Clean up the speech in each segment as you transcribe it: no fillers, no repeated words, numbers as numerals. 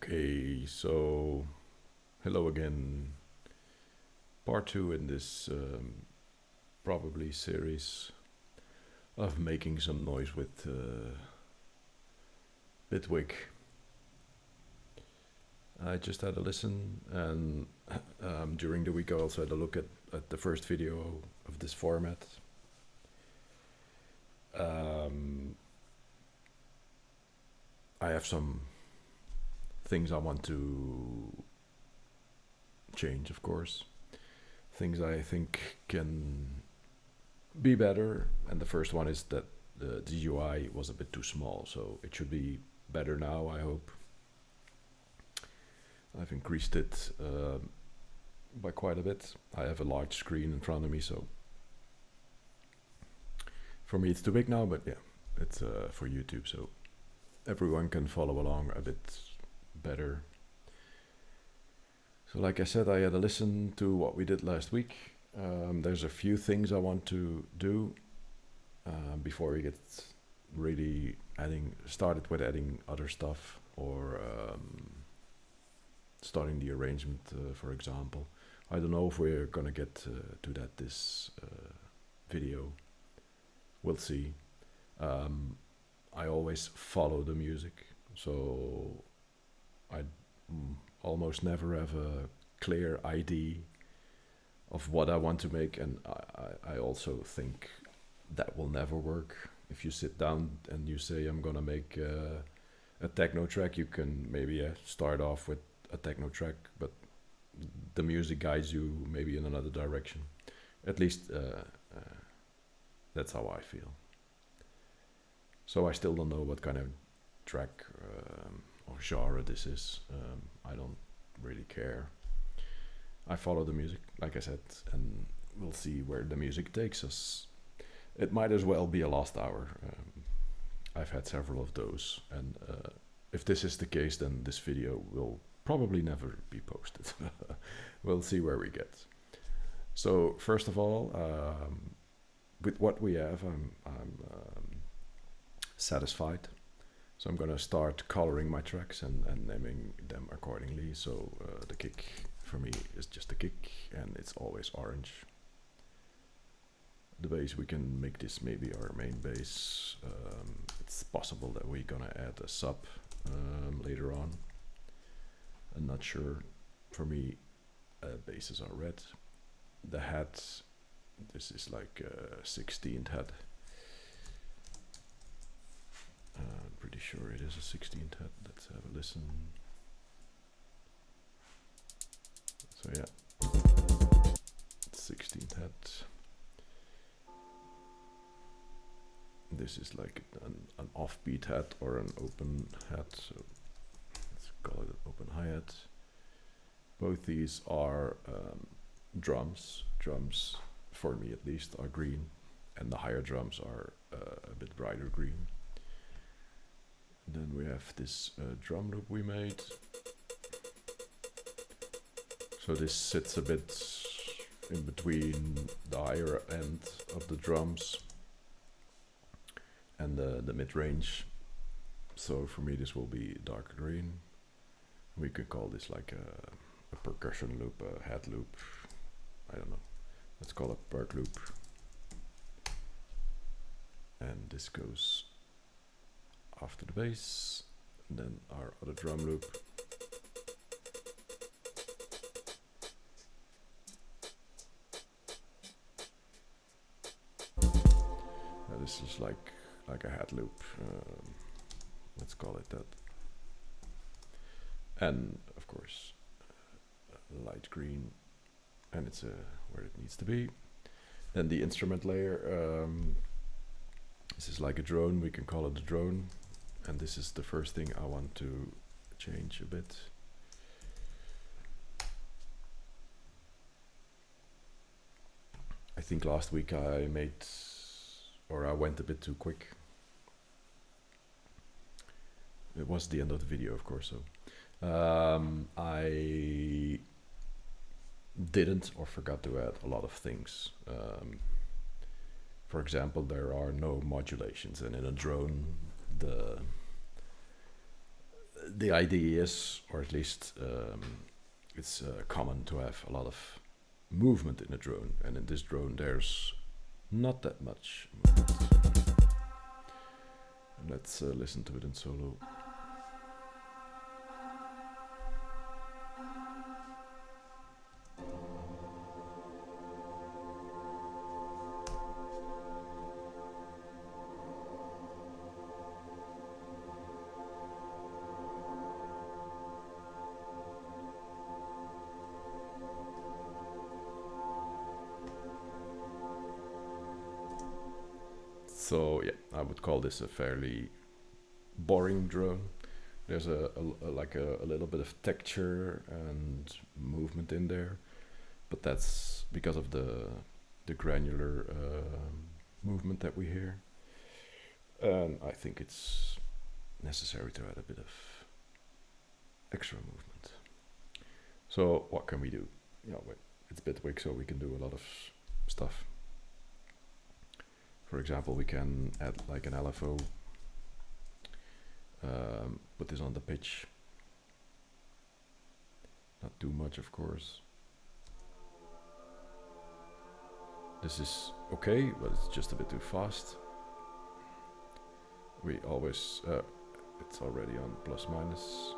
Okay, so hello again. Part two in this probably series of making some noise with Bitwig. I just had a listen, and during the week I also had a look at the first video of this format. I have some things I want to change, of course. Things I think can be better, and the first one is that the UI was a bit too small, so it should be better now, I hope. I've increased it by quite a bit. I have a large screen in front of me, so for me it's too big now, but yeah, it's for YouTube, so everyone can follow along a bit better. So like I said, I had a listen to what we did last week. There's a few things I want to do before we get really started with adding other stuff or starting the arrangement, for example. I don't know if we're gonna get to that this video. We'll see. I always follow the music, so I almost never have a clear idea of what I want to make, and I also think that will never work. If you sit down and you say I'm gonna make a techno track, you can maybe start off with a techno track, but the music guides you maybe in another direction. At least that's how I feel. So I still don't know what kind of track or genre this is. I don't really care. I follow the music, like I said, and we'll see where the music takes us. It might as well be a lost hour. I've had several of those, and if this is the case, then this video will probably never be posted. We'll see where we get. So first of all, with what we have, I'm satisfied. So I'm gonna start coloring my tracks and naming them accordingly. So the kick for me is just a kick, and it's always orange. The bass, we can make this maybe our main bass. It's possible that we're gonna add a sub later on. I'm not sure. For me, basses are red. The head, this is like a 16th head. I'm pretty sure it is a 16th head. Let's have a listen. So yeah, 16th head. This is like an offbeat head or an open head. So let's call it an open hi-hat. Both these are drums. Drums, for me at least, are green, and the higher drums are a bit brighter green. And then we have this drum loop we made. So this sits a bit in between the higher end of the drums and the mid-range. So for me this will be dark green. We could call this like a percussion loop, a head loop. I don't know. Let's call it perk loop. And this goes after the bass, and then our other drum loop. This is like a head loop. Let's call it that. And of course, light green, and it's where it needs to be. Then the instrument layer. This is like a drone. We can call it a drone. And this is the first thing I want to change a bit. I think last week I went a bit too quick. It was the end of the video, of course, so I didn't or forgot to add a lot of things. For example, there are no modulations, and in a drone the idea is, or at least it's common to have a lot of movement in a drone, and in this drone there's not that much movement. Let's listen to it in solo. So yeah, I would call this a fairly boring drone. There's a little bit of texture and movement in there, but that's because of the granular movement that we hear. And I think it's necessary to add a bit of extra movement. So what can we do? It's Bitwig, so we can do a lot of stuff. For example, we can add like an LFO, put this on the pitch. Not too much, of course. This is okay, but it's just a bit too fast. We always, it's already on plus minus.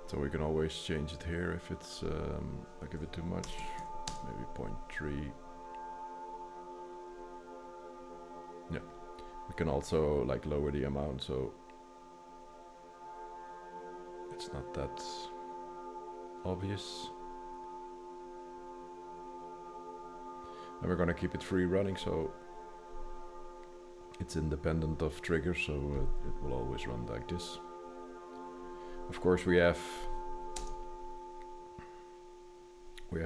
So we can always change it here if it's like a bit too much, maybe 0.3. Yeah, we can also like lower the amount so it's not that obvious. And we're gonna keep it free running, so it's independent of triggers, so it will always run like this. Of course, we have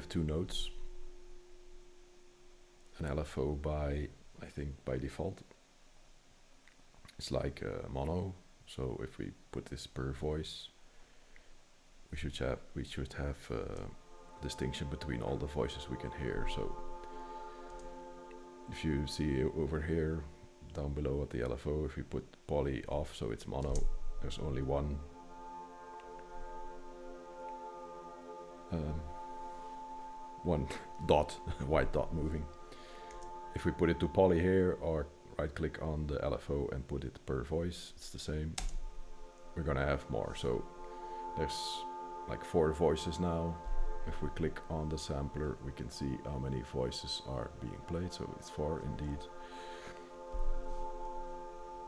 two nodes. An LFO by, I think by default, it's like mono. So if we put this per voice, we should have distinction between all the voices we can hear. So if you see over here, down below at the LFO, if we put poly off, so it's mono, there's only one dot, white dot moving. If we put it to poly here, or right click on the LFO and put it per voice, it's the same. We're gonna have more, so there's like 4 voices now. If we click on the sampler, we can see how many voices are being played, so it's 4 indeed.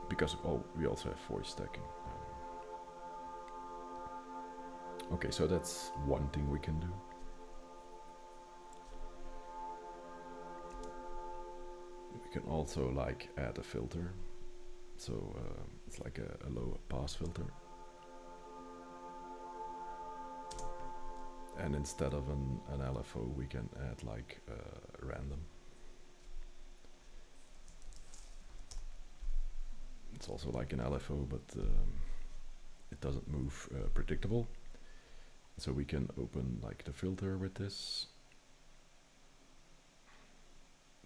Because we also have voice stacking. Okay, so that's one thing we can do. We can also like add a filter. So it's like a low pass filter. And instead of an LFO, we can add like random. It's also like an LFO, but it doesn't move predictable. So we can open like the filter with this.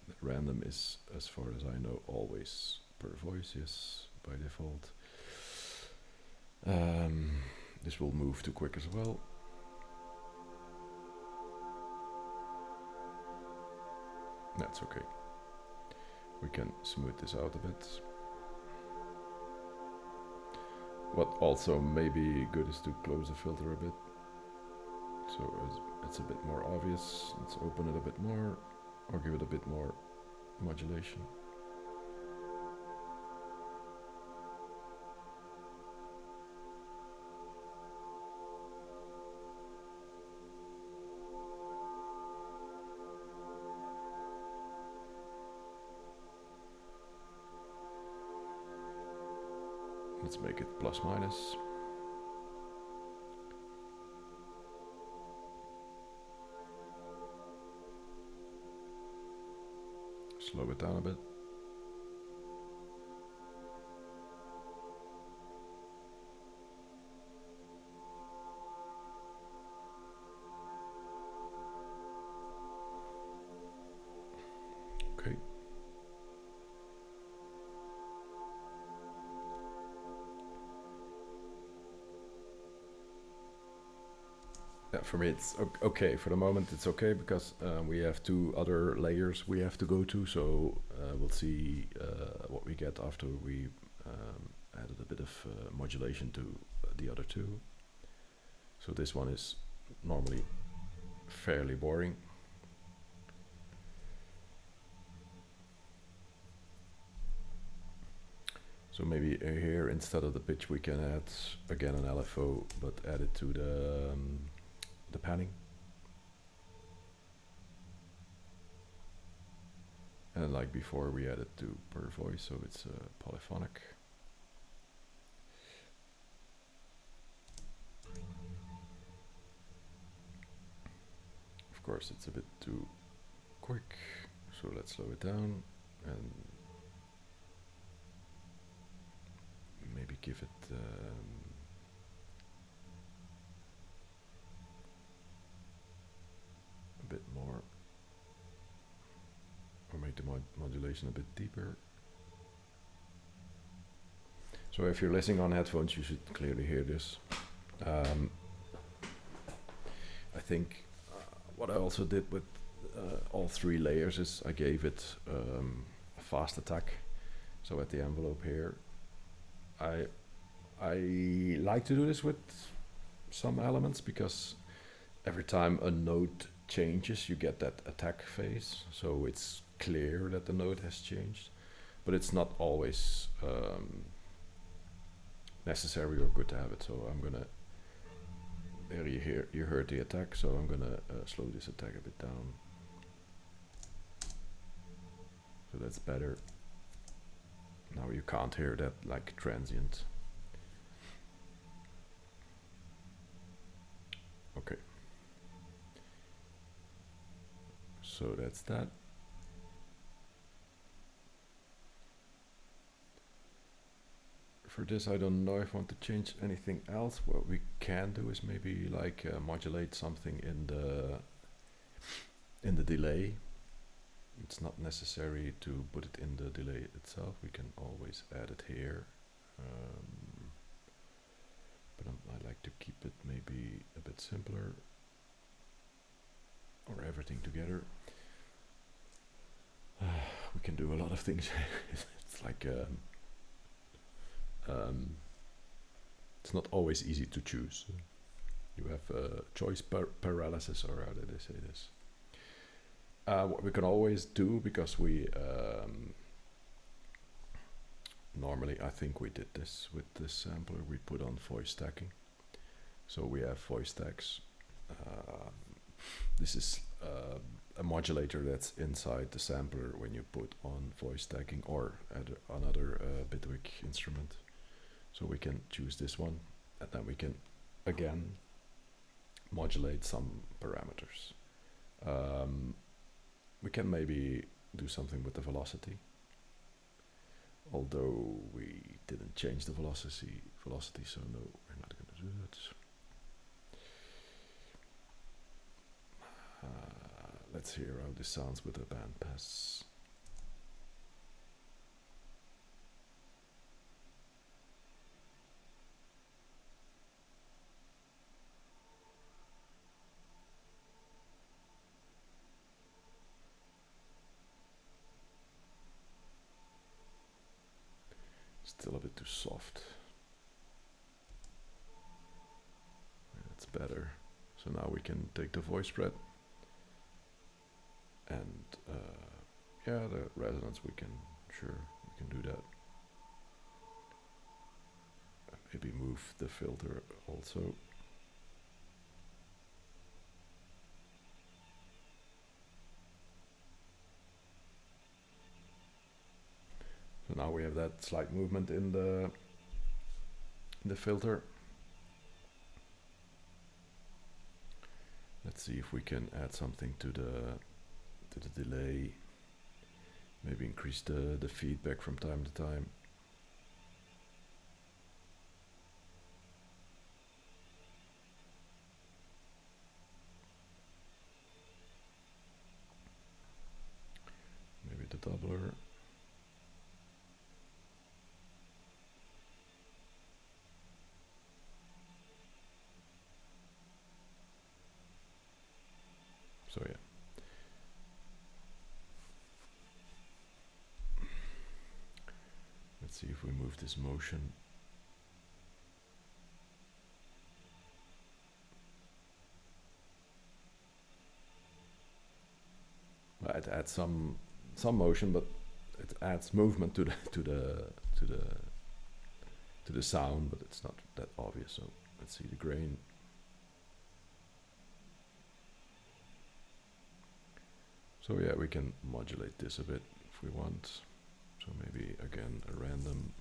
The random is, as far as I know, always per voice, yes, by default. This will move too quick as well. That's okay. We can smooth this out a bit. What also may be good is to close the filter a bit. So it's a bit more obvious. Let's open it a bit more, or give it a bit more modulation. Let's make it plus minus. Slow it down a bit. for me it's okay. For the moment it's okay because we have two other layers we have to go to, so we'll see what we get after we added a bit of modulation to the other two. So this one is normally fairly boring. So maybe here instead of the pitch we can add again an LFO, but add it to the panning. And like before we added to per voice, so it's polyphonic. Of course it's a bit too quick, so let's slow it down and maybe give it a bit more, or make the modulation a bit deeper. So if you're listening on headphones, you should clearly hear this. I think what I also did with all three layers is I gave it a fast attack. So at the envelope here, I like to do this with some elements because every time a note changes, you get that attack phase. So it's clear that the note has changed, but it's not always necessary or good to have it. So I'm gonna, there you heard the attack, so I'm gonna slow this attack a bit down. So that's better. Now you can't hear that like transient. Okay. So that's that. For this, I don't know if I want to change anything else. What we can do is maybe like modulate something in the delay. It's not necessary to put it in the delay itself. We can always add it here. But I like to keep it maybe a bit simpler, or everything together. We can do a lot of things. It's like it's not always easy to choose. You have choice paralysis, or how did they say this? What we can always do, because we normally, I think we did this with this sampler, we put on voice stacking. So we have voice stacks. This is a modulator that's inside the sampler when you put on voice stacking or another Bitwig instrument. So we can choose this one, and then we can again modulate some parameters. We can maybe do something with the velocity, although we didn't change the velocity, so no, we're not going to do that. Let's hear how this sounds with a bandpass. Still a bit too soft. That's better. So now we can take the voice spread, and yeah, the resonance we can do that. Maybe move the filter also. So now we have that slight movement in the filter. Let's see if we can add something to the delay. Maybe increase the feedback from time to time. Maybe the doubler. Let's see if we move this motion. It adds some motion, but it adds movement to the sound, but it's not that obvious. So let's see the grain. So yeah, we can modulate this a bit if we want. So maybe again a random,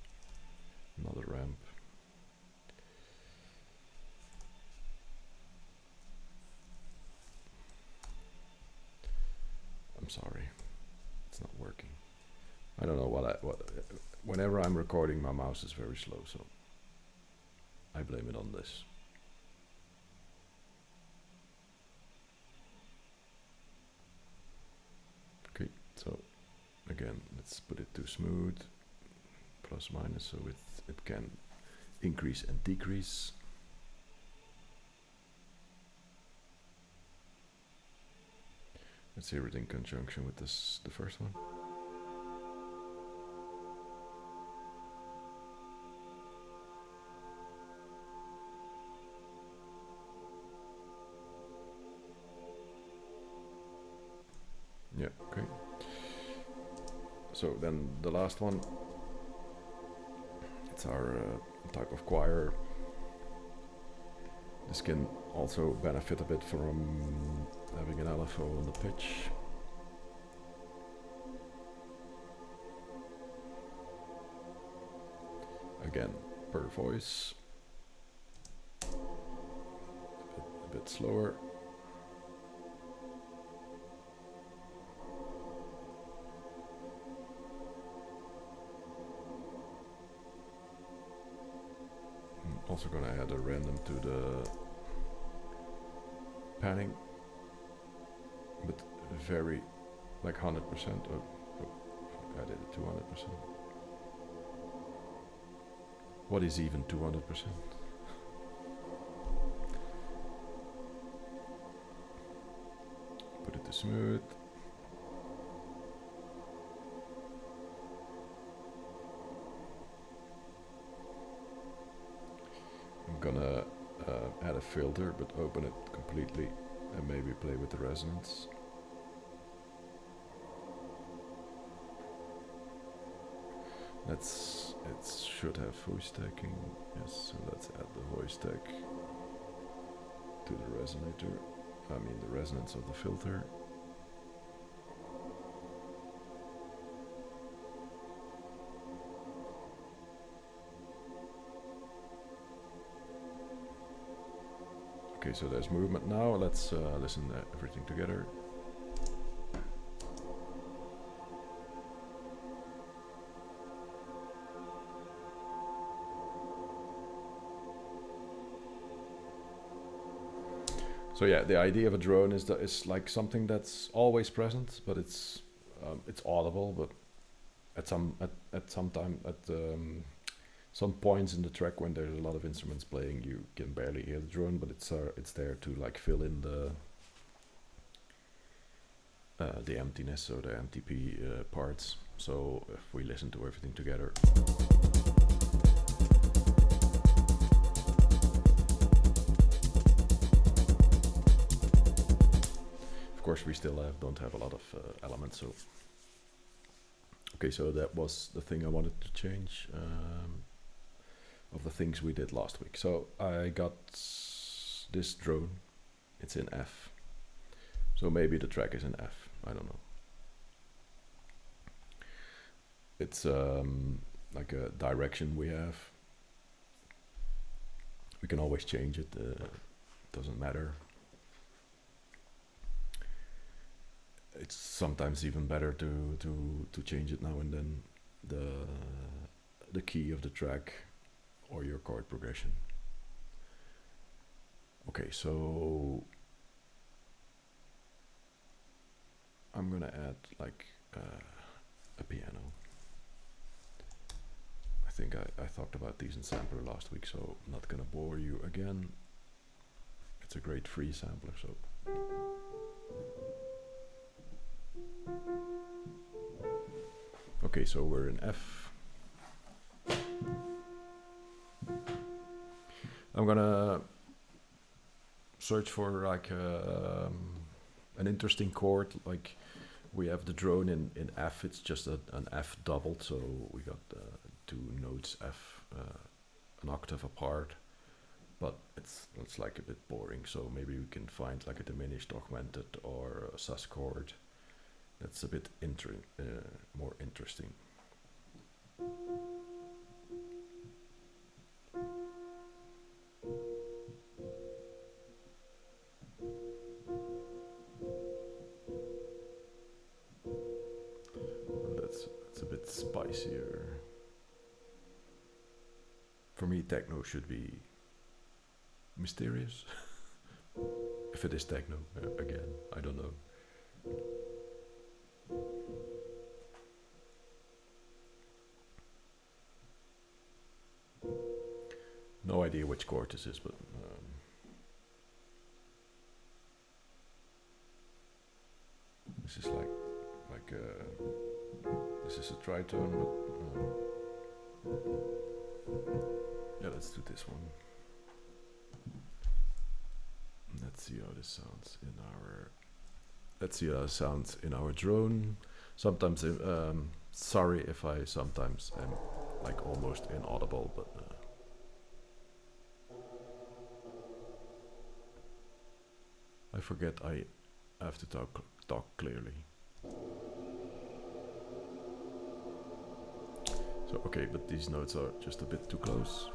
another ramp. I'm sorry, it's not working. I don't know what whenever I'm recording, my mouse is very slow, so I blame it on this. Okay, so again, let's put it to smooth, plus minus, so it can increase and decrease. Let's hear it in conjunction with this, the first one. Yeah, okay. So then the last one, it's our type of choir. This can also benefit a bit from having an LFO on the pitch. Again, per voice. A bit slower. I'm also gonna add a random to the panning, but very like 100%. Oh, I did it 200%. What is even 200%? Put it to smooth. I'm gonna add a filter, but open it completely and maybe play with the resonance. It should have voice stacking. Yes, so let's add the voice stack to the resonator. I mean the resonance of the filter. Okay, so there's movement now. Let's listen to everything together. So yeah, the idea of a drone is that it's like something that's always present, but it's audible. But at some points in the track when there's a lot of instruments playing, you can barely hear the drone, but it's there to like fill in the emptiness or the MTP parts. So if we listen to everything together. Of course, we still don't have a lot of elements. So okay, so that was the thing I wanted to change of the things we did last week. So I got this drone. It's in F. So maybe the track is in F. I don't know. It's like a direction we have. We can always change it. Doesn't matter. It's sometimes even better to change it now and then, the key of the track or your chord progression. Okay, so I'm gonna add like a piano. I think I talked about these in sampler last week, so I'm not gonna bore you again. It's a great free sampler, so. Okay, so we're in F. I'm gonna search for like an interesting chord. Like we have the drone in F. It's just an F doubled, so we got two notes F, an octave apart. But it's like a bit boring. So maybe we can find like a diminished, augmented, or a sus chord. That's a bit more interesting. That's a bit spicier. For me, techno should be mysterious. If it is techno, again, I don't know. No idea which chord this is, but this is like this is a tritone, but yeah, let's do this one. Let's see how this sounds in our. Let's see how it sounds in our drone. Sometimes, sorry if I sometimes am like almost inaudible, but. I forget I have to talk clearly. So okay, but these notes are just a bit too close.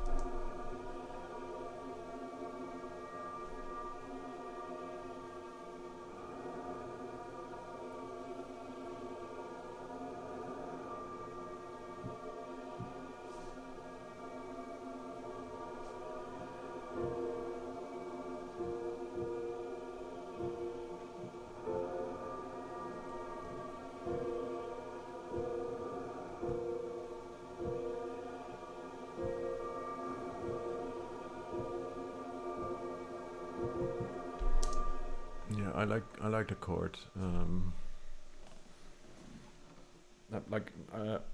Yeah, I like the chord.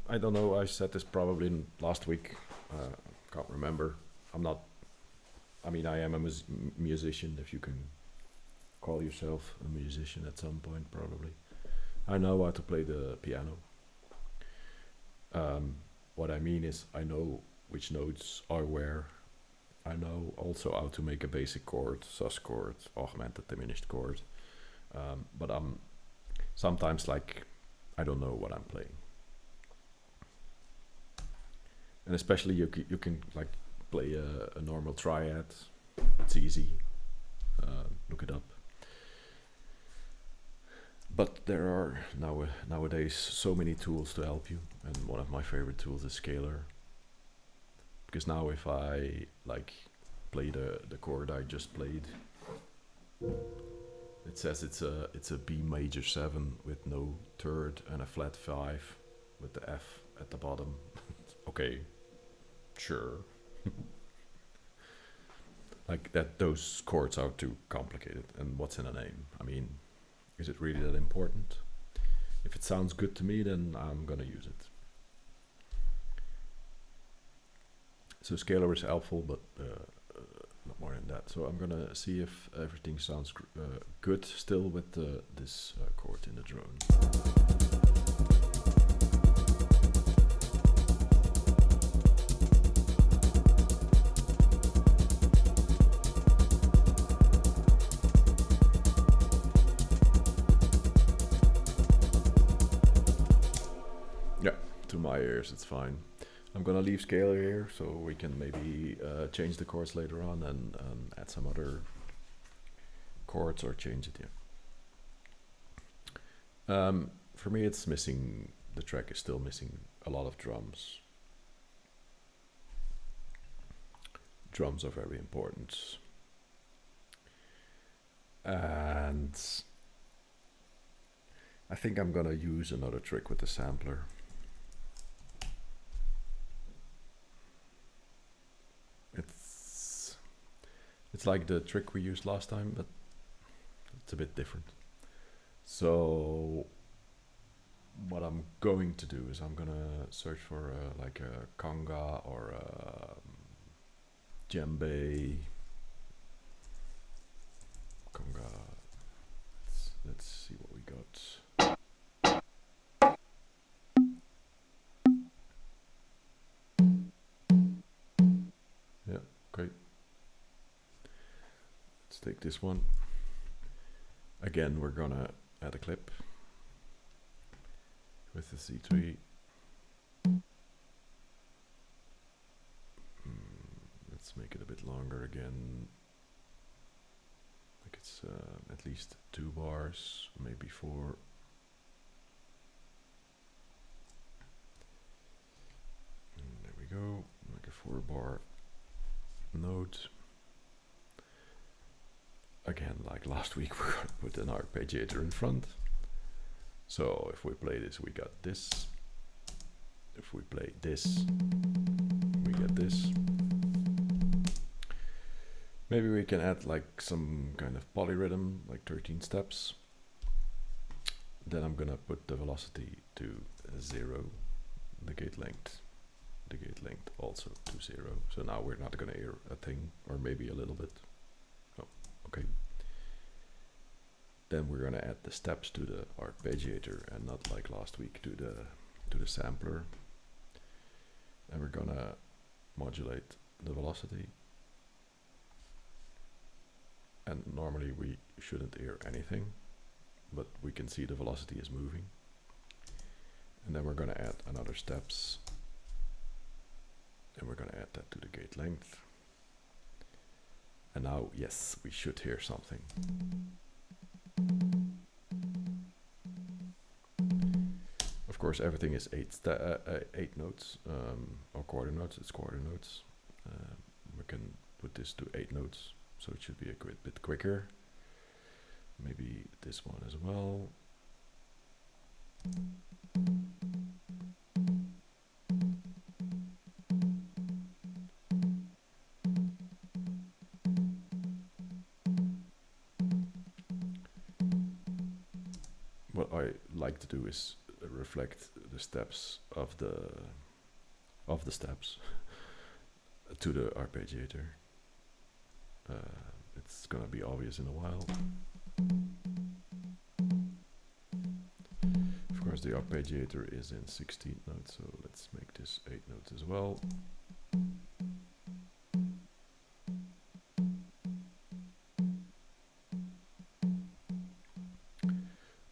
I don't know. I said this probably last week. Can't remember. I'm not. I mean, I am a musician. If you can call yourself a musician at some point, probably. I know how to play the piano. What I mean is, I know which notes are where. I know also how to make a basic chord, sus chord, augmented, diminished chord. But I'm sometimes like, I don't know what I'm playing. And especially you can like play a normal triad. It's easy. Look it up. But there are nowadays so many tools to help you, and one of my favorite tools is Scalar. Because now if I like play the chord I just played, it says it's a B major 7 with no third and a flat 5 with the F at the bottom. Okay, sure. Like that, those chords are too complicated. And what's in a name? I mean, is it really that important? If it sounds good to me, then I'm gonna use it. So Scalar is helpful, but not more than that. So I'm gonna see if everything sounds good still with this chord in the drone. Yeah, to my ears it's fine. I'm gonna leave Scalar here so we can maybe change the chords later on and add some other chords or change it, yeah. For me it's missing, the track is still missing a lot of drums. Drums are very important. And I think I'm gonna use another trick with the sampler. It's like the trick we used last time, but it's a bit different. So what I'm going to do is I'm gonna search for like a conga or a djembe, conga. Let's see what we got. Yeah, okay. Let's take this one. Again, we're gonna add a clip with the C3. Let's make it a bit longer again. Like it's at least 2 bars, maybe 4. And there we go, like a 4-bar note. Again, like last week, we're gonna put an arpeggiator in front. So if we play this, we got this. If we play this, we get this. Maybe we can add like some kind of polyrhythm, like 13 steps. Then I'm gonna put the velocity to 0, the gate length also to 0. So now we're not gonna hear a thing, or maybe a little bit. Oh, okay. Then we're gonna add the steps to the arpeggiator, and not like last week to the sampler. And we're gonna modulate the velocity. And normally we shouldn't hear anything, but we can see the velocity is moving. And then we're gonna add another steps. And we're gonna add that to the gate length. And now, yes, we should hear something. Of course, everything is 8 notes, or quarter notes. It's quarter notes. We can put this to 8 notes, so it should be a bit quicker. Maybe this one as well. What I like to do is reflect the steps of the steps to the arpeggiator. It's gonna be obvious in a while. Of course, the arpeggiator is in 16 notes, so let's make this 8 notes as well.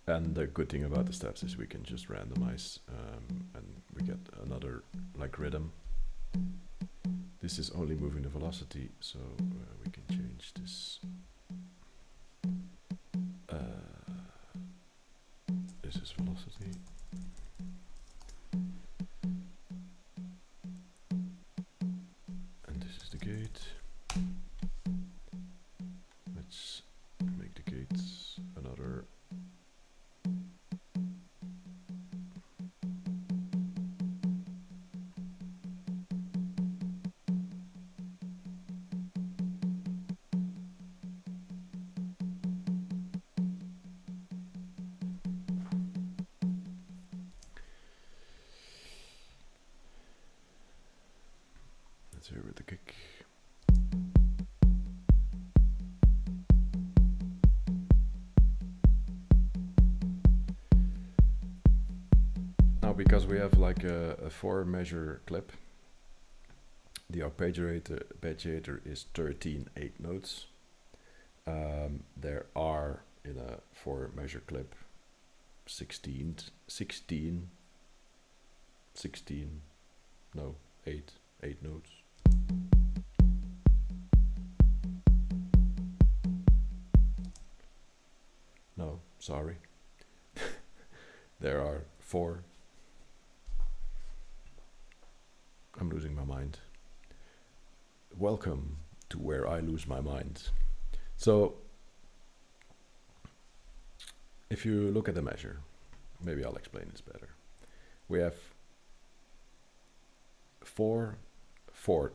And the good thing about the steps is we can just randomize, and we get another like rhythm. This is only moving the velocity, so we can change this. This is velocity. And this is the gate. Let's make the gates another. Let's hear with the kick. Now, because we have like a 4-measure clip, the arpeggiator is 13 8 notes. There are in a 4-measure clip 16, no, 8 notes. No, sorry. There are 4. I'm losing my mind. Welcome to where I lose my mind. So, if you look at the measure, maybe I'll explain this better. We have 4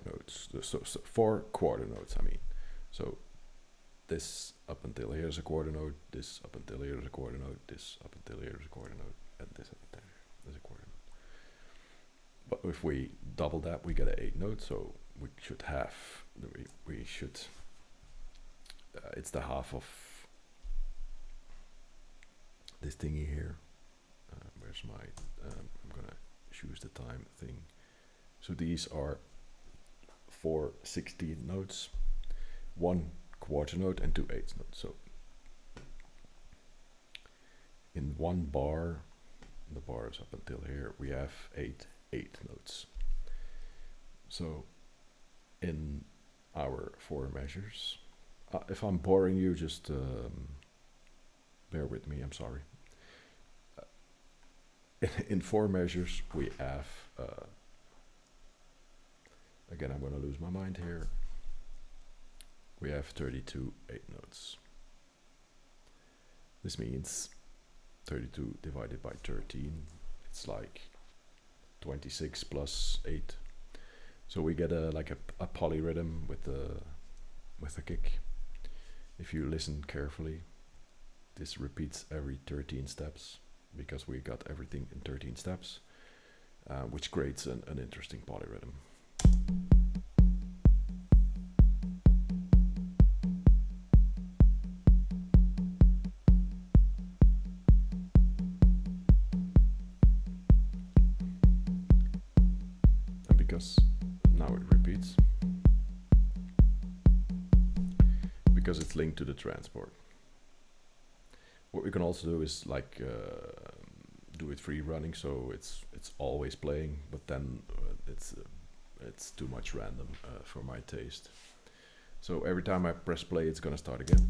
notes, so 4 quarter notes, I mean. So, this up until here is a quarter note, this up until here is a quarter note, this up until here is a quarter note, and this up until here is a quarter note. But if we double that, we get an 8 note, so we should have, we should, it's the half of this thingy here. Where's my, I'm gonna choose the time thing. So these are 4 16 notes, 1 quarter note and 2 eighths notes. So in one bar, the bars up until here, we have 8 eighth notes. So in our 4 measures, if I'm boring you, just bear with me, I'm sorry. In 4 measures we have, again I'm going to lose my mind here, we have 32 eighth notes. This means 32 divided by 13, it's like 26 plus 8. So we get a polyrhythm with a kick. If you listen carefully, this repeats every 13 steps, because we got everything in 13 steps, which creates an interesting polyrhythm. And because now it repeats, because it's linked to the transport. What we can also do is like do it free running, so it's always playing, but then it's too much random for my taste. So every time I press play, it's gonna start again.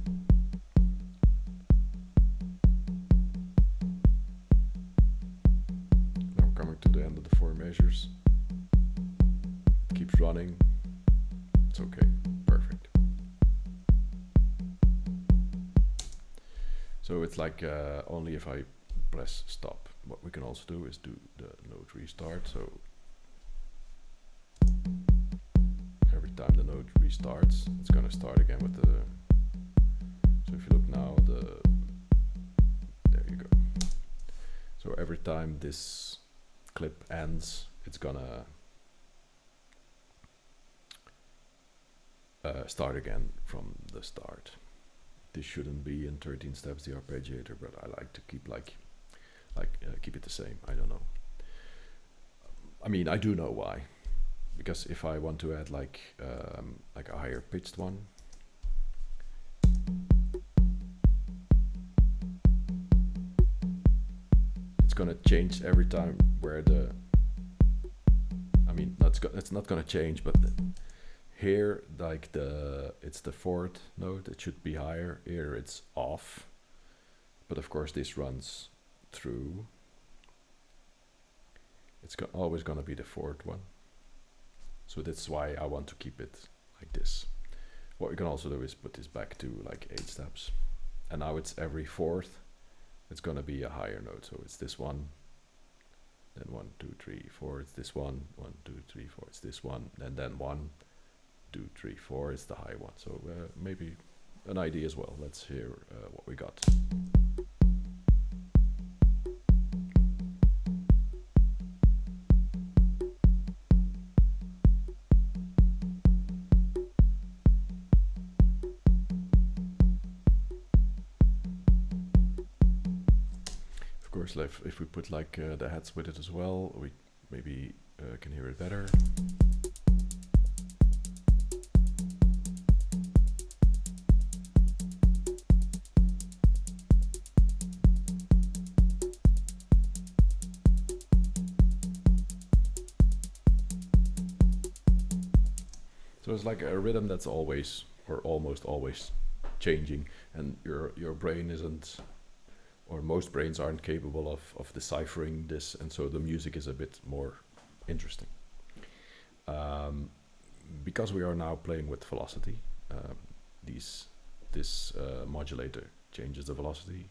Now we're coming to the end of the 4 measures. It keeps running. It's okay, perfect. So it's like only if I press stop. What we can also do is do the note restart. So every time the note restarts, it's gonna start again with the. So if you look now, there you go. So every time this clip ends, it's gonna start again from the start. This shouldn't be in 13 steps, the arpeggiator, but I like to keep keep it the same. I don't know. I mean, I do know why. Because if I want to add like a higher pitched one, it's gonna change every time where the. I mean, it's not gonna change, but. Here, like it's the 4th note, it should be higher. Here it's off, but of course this runs through. It's always gonna be the 4th one. So that's why I want to keep it like this. What we can also do is put this back to like 8 steps. And now it's every 4th, it's gonna be a higher note. So it's this one, then 1, 2, 3, 4, it's this one, 1, 2, 3, 4, it's this one, and then 1, 2, 3, 4 is the high one. So maybe an idea as well. Let's hear what we got. Of course, if we put like the heads with it as well, we maybe can hear it better. So it's like a rhythm that's always or almost always changing, and your brain isn't, or most brains aren't capable of deciphering this, and so the music is a bit more interesting. Because we are now playing with velocity, this modulator changes the velocity.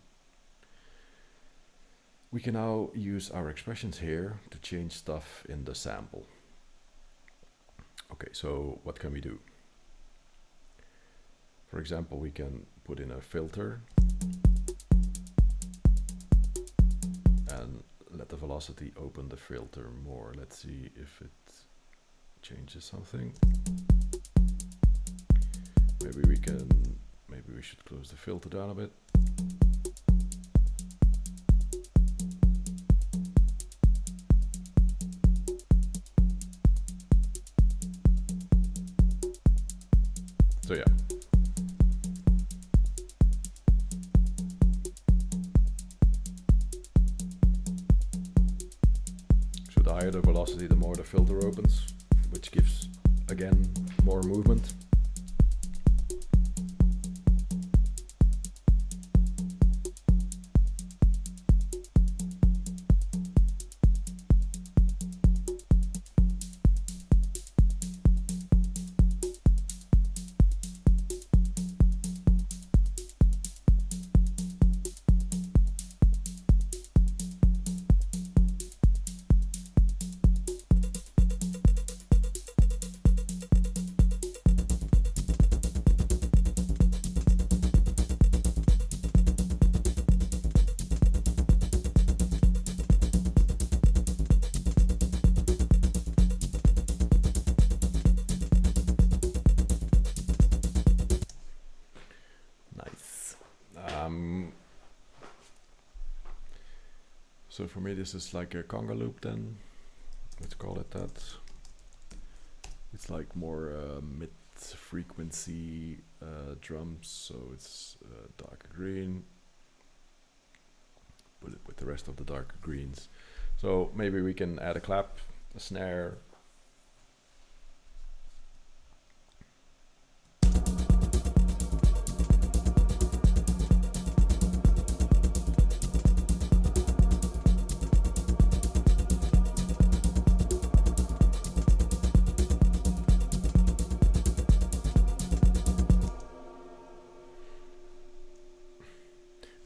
We can now use our expressions here to change stuff in the sample. Okay, so what can we do? For example, we can put in a filter and let the velocity open the filter more. Let's see if it changes something. Maybe we should close the filter down a bit. So yeah. So the higher the velocity, the more the filter opens, which gives, again, more movement. So for me this is like a conga loop then, let's call it that. It's like more mid-frequency drums, so it's darker green. Put it with the rest of the darker greens. So maybe we can add a clap, a snare.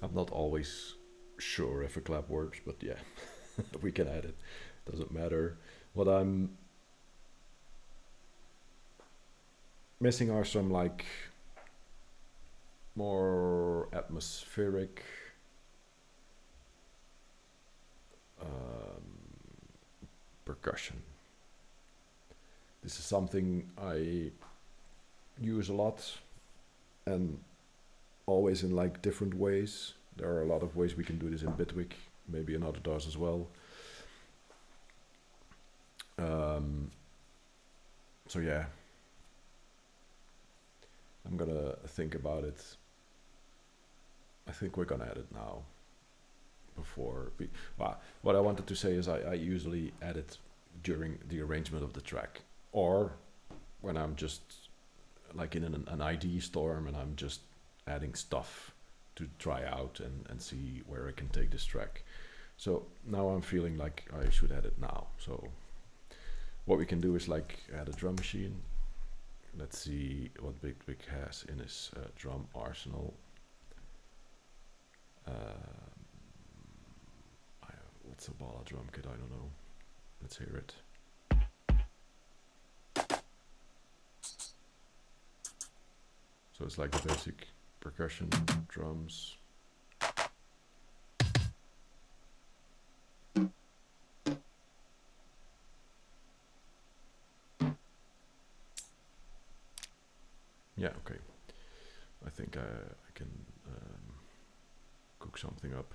I'm not always sure if a clap works, but yeah, we can add it. Doesn't matter. What I'm missing are some like more atmospheric percussion. This is something I use a lot and always in like different ways. There are a lot of ways we can do this in Bitwig, maybe another does as well. So yeah, I'm gonna think about it. I think we're gonna add it now. What I wanted to say is I usually add it during the arrangement of the track, or when I'm just like in an ID storm and I'm just adding stuff to try out and see where I can take this track. So now I'm feeling like I should add it now. So what we can do is like add a drum machine. Let's see what Bitwig has in his drum arsenal. What's a bala drum kit? I don't know. Let's hear it. So it's like the basic percussion drums. Yeah, okay. I think I can cook something up.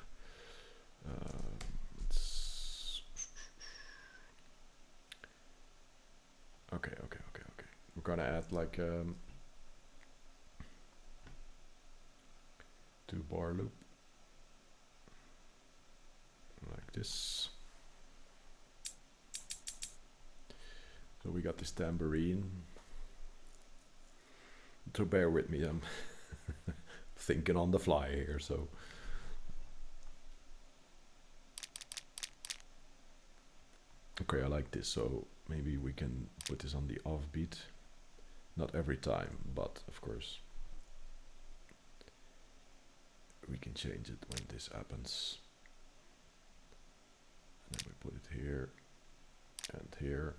Okay. We're gonna add like 2-bar loop, like this. So we got this tambourine. So bear with me, I'm thinking on the fly here, so. Okay, I like this, so maybe we can put this on the offbeat. Not every time, but of course we can change it when this happens. And then we put it here and here.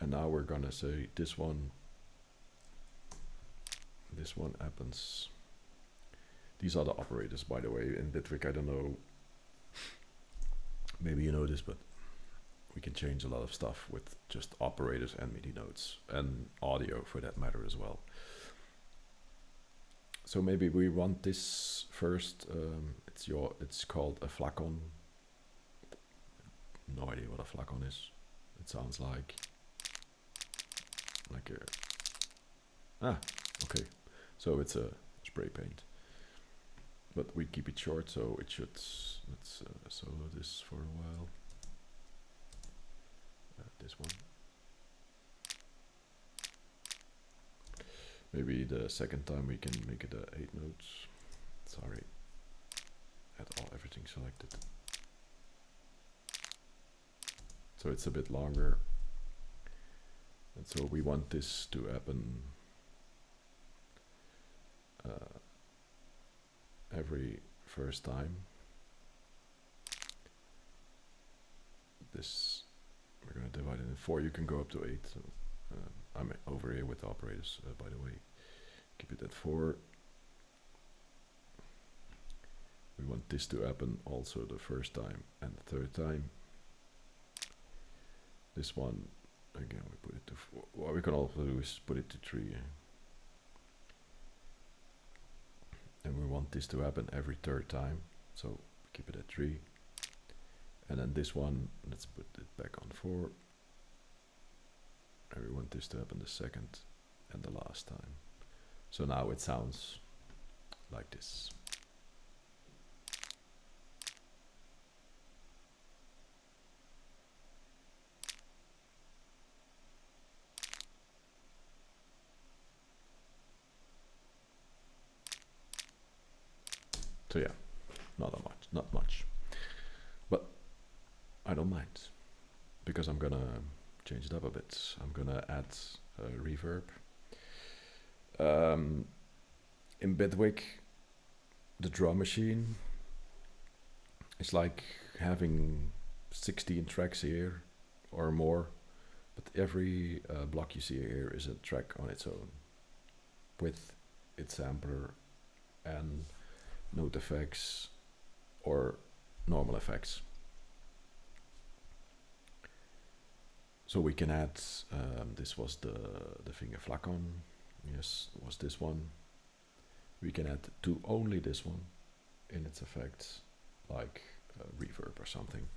And now we're gonna say this one happens. These are the operators, by the way, in Bitwig. I don't know, maybe you know this, but we can change a lot of stuff with just operators and MIDI notes and audio for that matter as well. So maybe we want this first. It's called a flacon. No idea what a flacon is. It sounds like a okay. So it's a spray paint, but we keep it short, so it should. Let's solo this for a while. This one. Maybe the second time we can make it 8 notes. Sorry, had everything selected. So it's a bit longer, and so we want this to happen every first time. This we're going to divide it in 4. You can go up to 8. So I'm over here with the operators, by the way. Keep it at 4. We want this to happen also the first time and the third time. This one, again, we put it to 4. What we can also do is put it to 3. And we want this to happen every third time. So keep it at 3. And then this one, let's put it back on 4. And we want this to happen the second and the last time. So now it sounds like this. So yeah, not much. But I don't mind, because I'm gonna change it up a bit. I'm gonna add reverb. In Bitwig, the drum machine is like having 16 tracks here or more, but every block you see here is a track on its own with its sampler and note effects or normal effects. So we can add, this was the finger flacon, yes, it was this one. We can add to only this one in its effects, like reverb or something.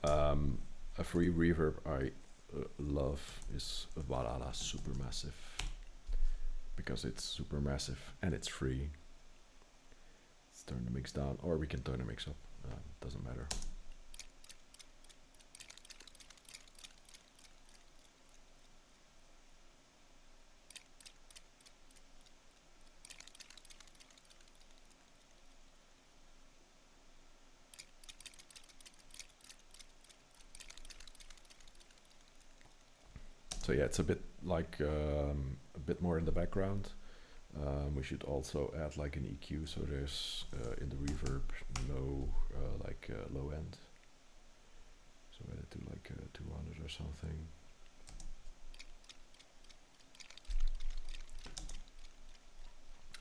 A free reverb I love is Valhalla Supermassive, because it's supermassive and it's free. Let's turn the mix down, or we can turn the mix up, doesn't matter. So yeah, it's a bit like a bit more in the background. We should also add like an EQ, so there's in the reverb no low end. So add it to like 200 or something.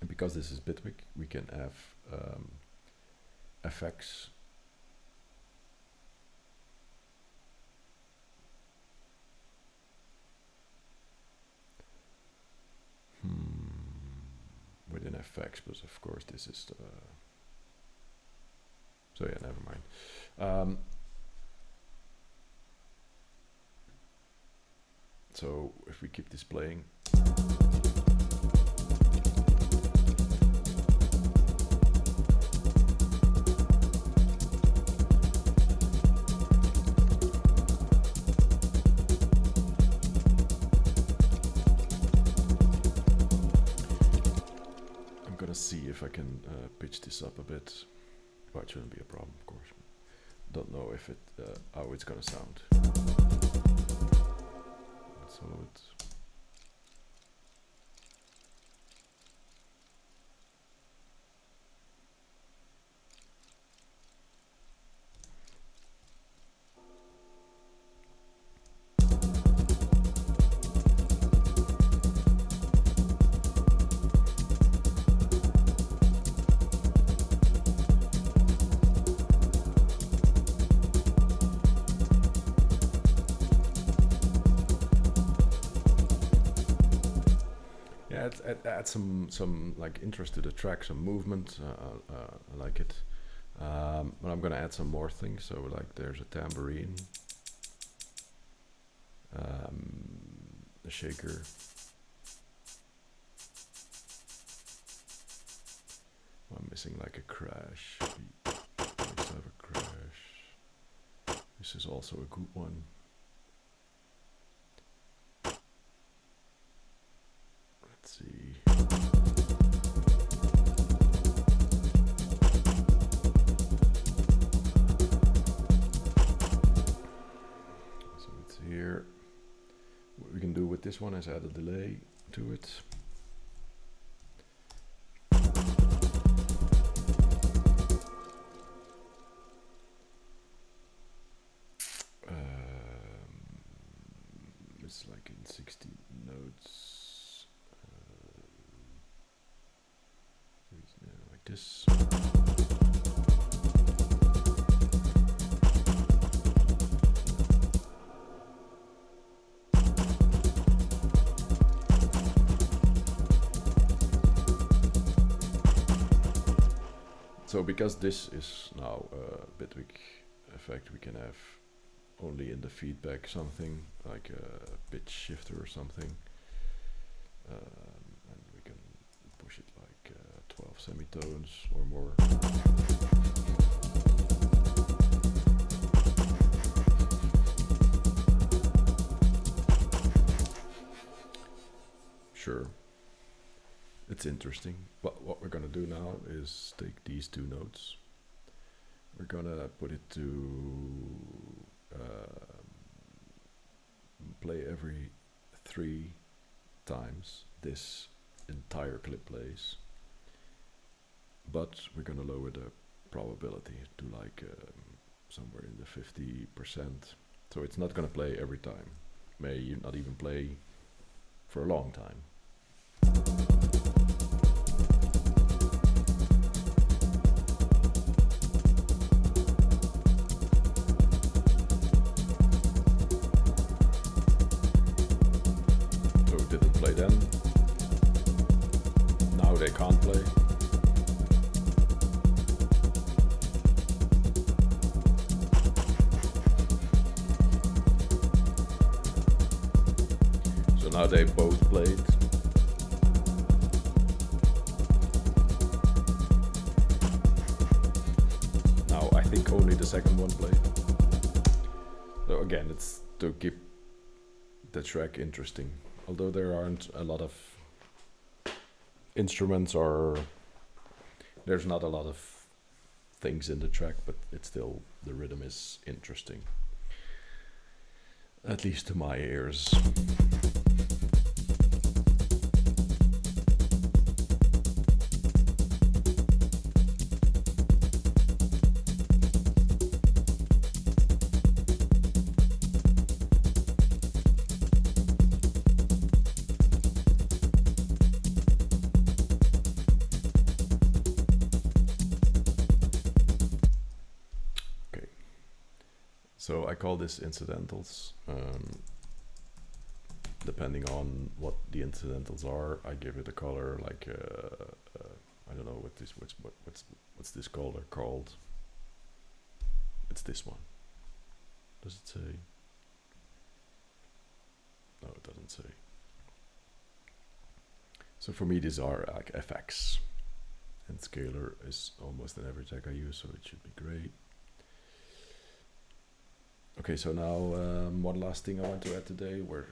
And because this is Bitwig, we can have effects. Within effects, but of course this is the. So yeah, never mind. So if we keep this playing. See if I can pitch this up a bit. Well, it shouldn't be a problem, of course. Don't know if it how it's gonna sound. Let's follow it. Yeah, add some like interest to the track, some movement. I like it. But I'm gonna add some more things. So like there's a tambourine, a shaker. I'm missing like a crash. Let's have a crash. This is also a good one. Let's see. So it's here. What we can do with this one is add a delay to it. It's like in 60 notes. Like this. So because this is now a Bitwig effect, we can have only in the feedback something like a pitch shifter or something, and we can push it like 12 semitones or more. Sure, it's interesting, but what we're gonna do now is take these two notes, we're gonna put it to play every 3 times this entire clip plays, but we're gonna lower the probability to like somewhere in the 50%, so it's not gonna play every time, may not even play for a long time. Then now they can't play. So now they both played. Now I think only the second one played. So again, it's to keep the track interesting. Although there aren't a lot of instruments or there's not a lot of things in the track, but it's still, the rhythm is interesting. At least to my ears. So I call this incidentals. Depending on what the incidentals are, I give it a color like I don't know what's this color called. It's this one. Does it say? No, it doesn't say. So for me, these are like FX, and scalar is almost in every track I use, so it should be great. Okay, so now one last thing I want to add today. We're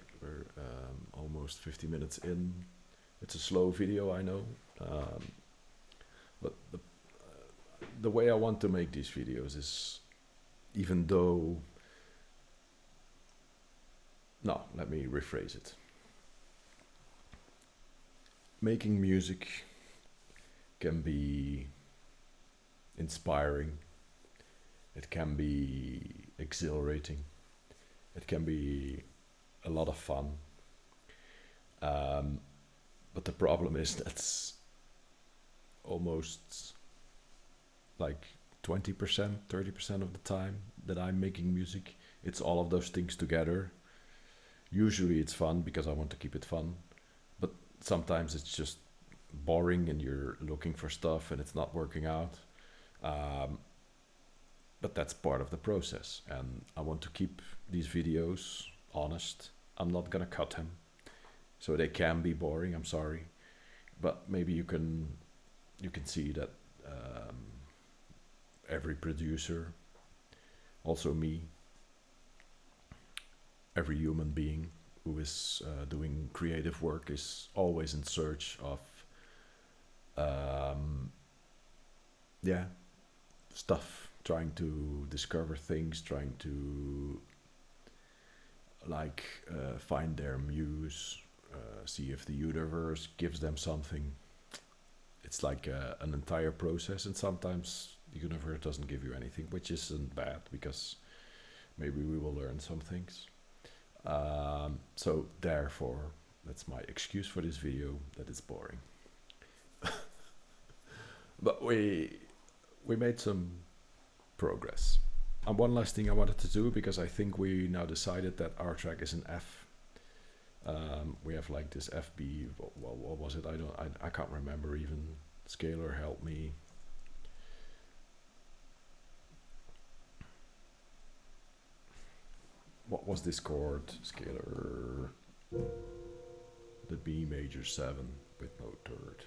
almost 50 minutes in. It's a slow video, I know, but the way I want to make these videos is, even though, no, let me rephrase it. Making music can be inspiring. It can be exhilarating. It can be a lot of fun. But the problem is that's almost like 20%, 30% of the time that I'm making music. It's all of those things together. Usually it's fun because I want to keep it fun. But sometimes it's just boring and you're looking for stuff and it's not working out. Um, but that's part of the process, and I want to keep these videos honest. I'm not gonna cut them, so they can be boring. I'm sorry, but maybe you can see that um, every producer, also me, every human being who is doing creative work is always in search of um, yeah, stuff, trying to discover things, trying to like find their muse, see if the universe gives them something. It's like an entire process, and sometimes the universe doesn't give you anything, which isn't bad because maybe we will learn some things. So therefore, that's my excuse for this video, that it's boring. But we made some progress. And one last thing I wanted to do, because I think we now decided that our track is an F. We have like this FB. What was it? I can't remember even. Scalar, help me. What was this chord? Scalar. The B major 7 with no third.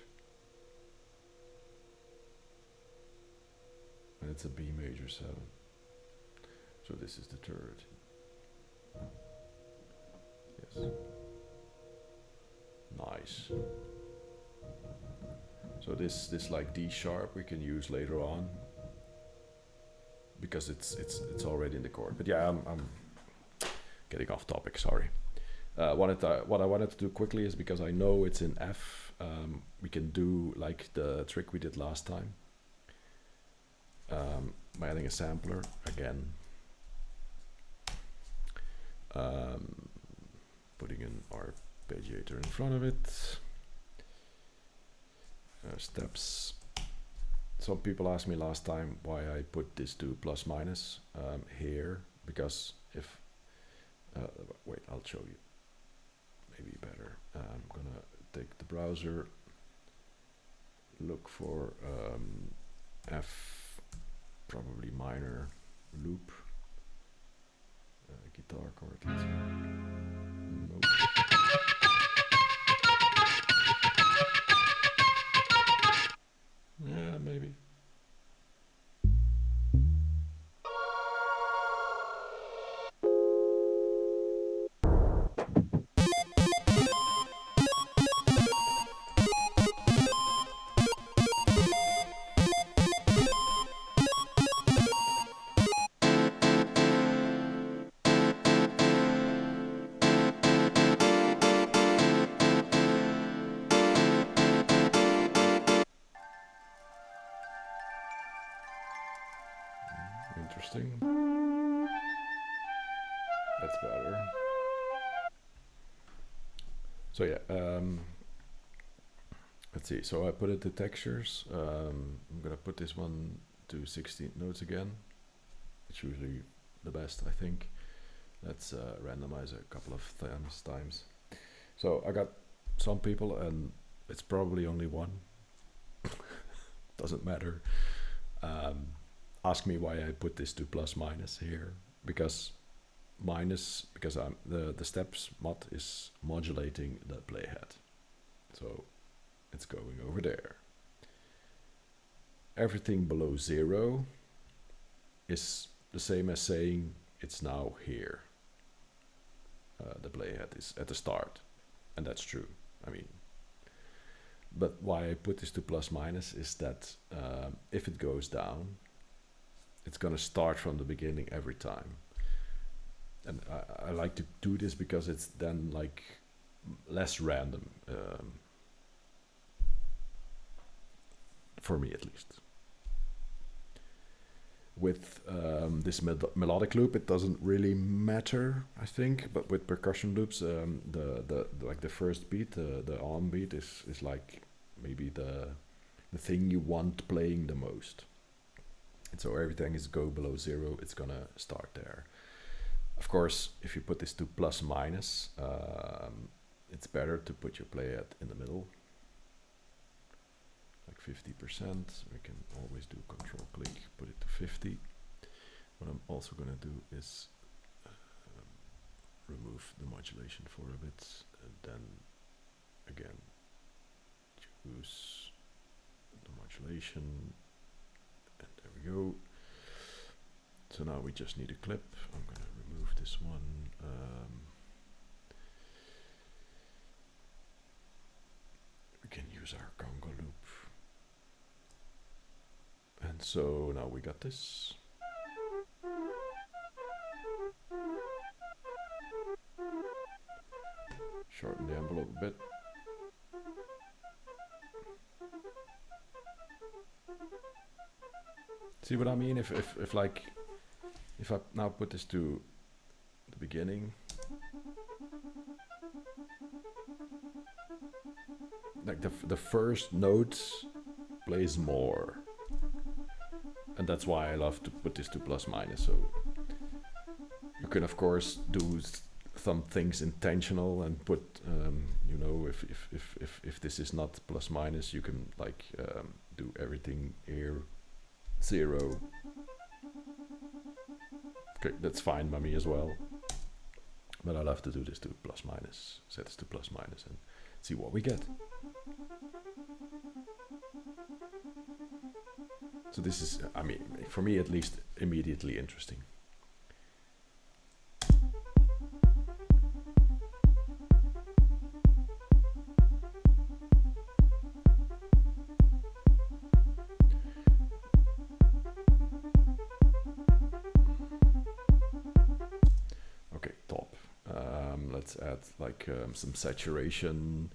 And it's a B major 7. So this is the third. Yes. Nice. So this like D sharp we can use later on, because it's already in the chord. But yeah, I'm getting off topic. Sorry. What I wanted to do quickly is, because I know it's in F, we can do like the trick we did last time, by adding a sampler again, putting an arpeggiator in front of it. Steps. Some people asked me last time why I put this to plus minus here, because if wait, I'll show you. Maybe better. I'm gonna take the browser, look for F, probably minor loop, guitar chord. Nope. Yeah, maybe. Interesting. That's better. So yeah, let's see. So I put it to textures. I'm gonna put this one to 16 notes again. It's usually the best, I think. Let's randomize a couple of times. So I got some people, and it's probably only one. Doesn't matter. Ask me why I put this to plus minus here, because I'm the steps mod is modulating the playhead, so it's going over there. Everything below 0 is the same as saying it's now here. The playhead is at the start, and that's true. I mean, but why I put this to plus minus is that if it goes down, it's gonna start from the beginning every time. And I like to do this because it's then like less random, for me at least. With this melodic loop, it doesn't really matter, I think. But with percussion loops, the like the first beat, the on beat is like maybe the thing you want playing the most. And so everything is go below 0, it's gonna start there. Of course, if you put this to plus minus, it's better to put your playhead in the middle, like 50%. We can always do control click, put it to 50. What I'm also going to do is remove the modulation for a bit, and then again choose the modulation, and there we go. So now we just need a clip. I'm going to remove this one. We can use our Congo loop. And so now we got this. Shorten the envelope a bit. See what I mean? If I now put this to the beginning, like the first note plays more, and that's why I love to put this to plus minus. So you can of course do some things intentional and put you know, if this is not plus minus, you can like do everything here 0. Okay, that's fine by me as well, but I love to do this to plus minus, set this to plus minus and see what we get. So this is, I mean, for me at least, immediately interesting. Let's add like some saturation.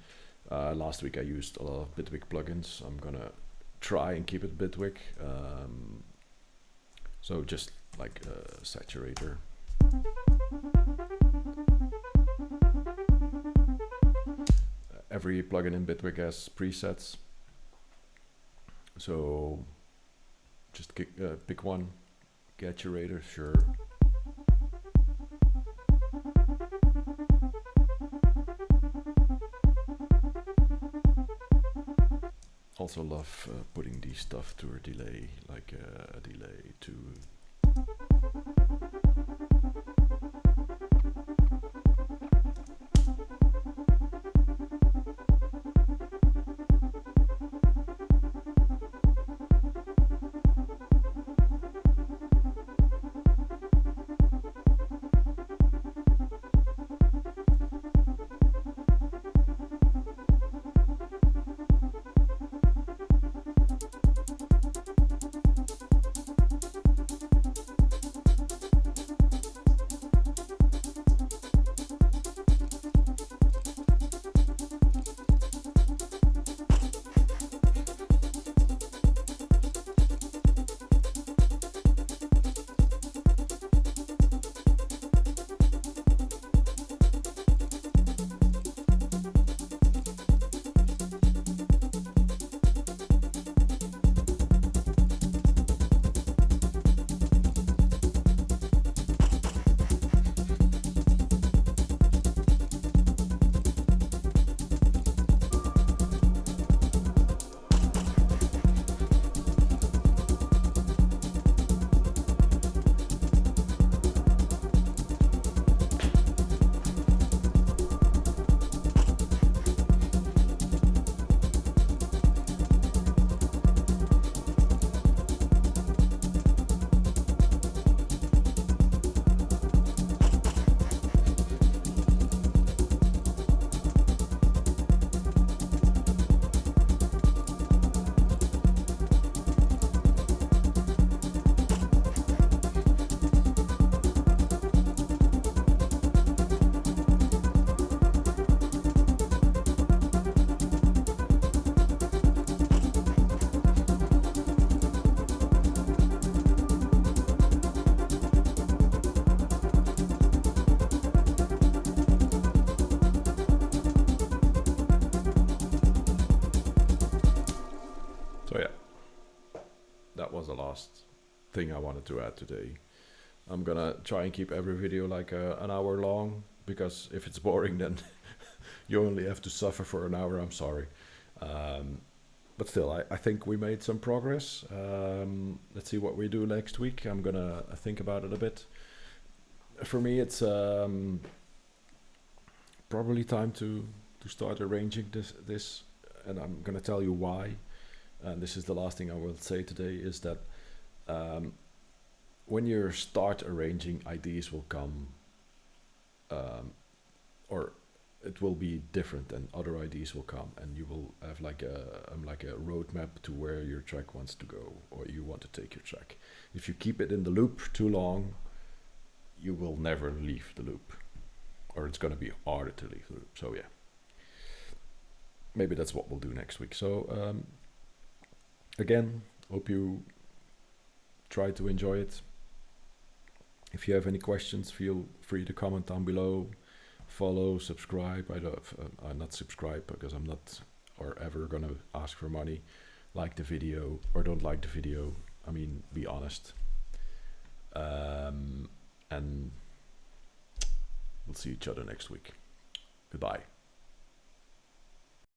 Last week I used a lot of Bitwig plugins. I'm gonna try and keep it Bitwig. So just like a saturator. Every plugin in Bitwig has presets. So just pick one. Saturator, sure. Also love putting these stuff to a delay, like a delay to thing I wanted to add today. I'm gonna try and keep every video like an hour long, because if it's boring then you only have to suffer for an hour. I'm sorry. But still, I think we made some progress. Let's see what we do next week. I'm gonna think about it a bit. For me, it's probably time to start arranging this, and I'm gonna tell you why. And this is the last thing I will say today, is that when you start arranging, ideas will come, or it will be different, and other ideas will come, and you will have like a roadmap to where your track wants to go, or you want to take your track. If you keep it in the loop too long, you will never leave the loop, or it's going to be harder to leave the loop. So yeah, maybe that's what we'll do next week. So again, hope you try to enjoy it. If you have any questions, feel free to comment down below. Follow, subscribe. I'm not subscribe because I'm not or ever gonna ask for money. Like the video or don't like the video. I mean, be honest. And we'll see each other next week. Goodbye.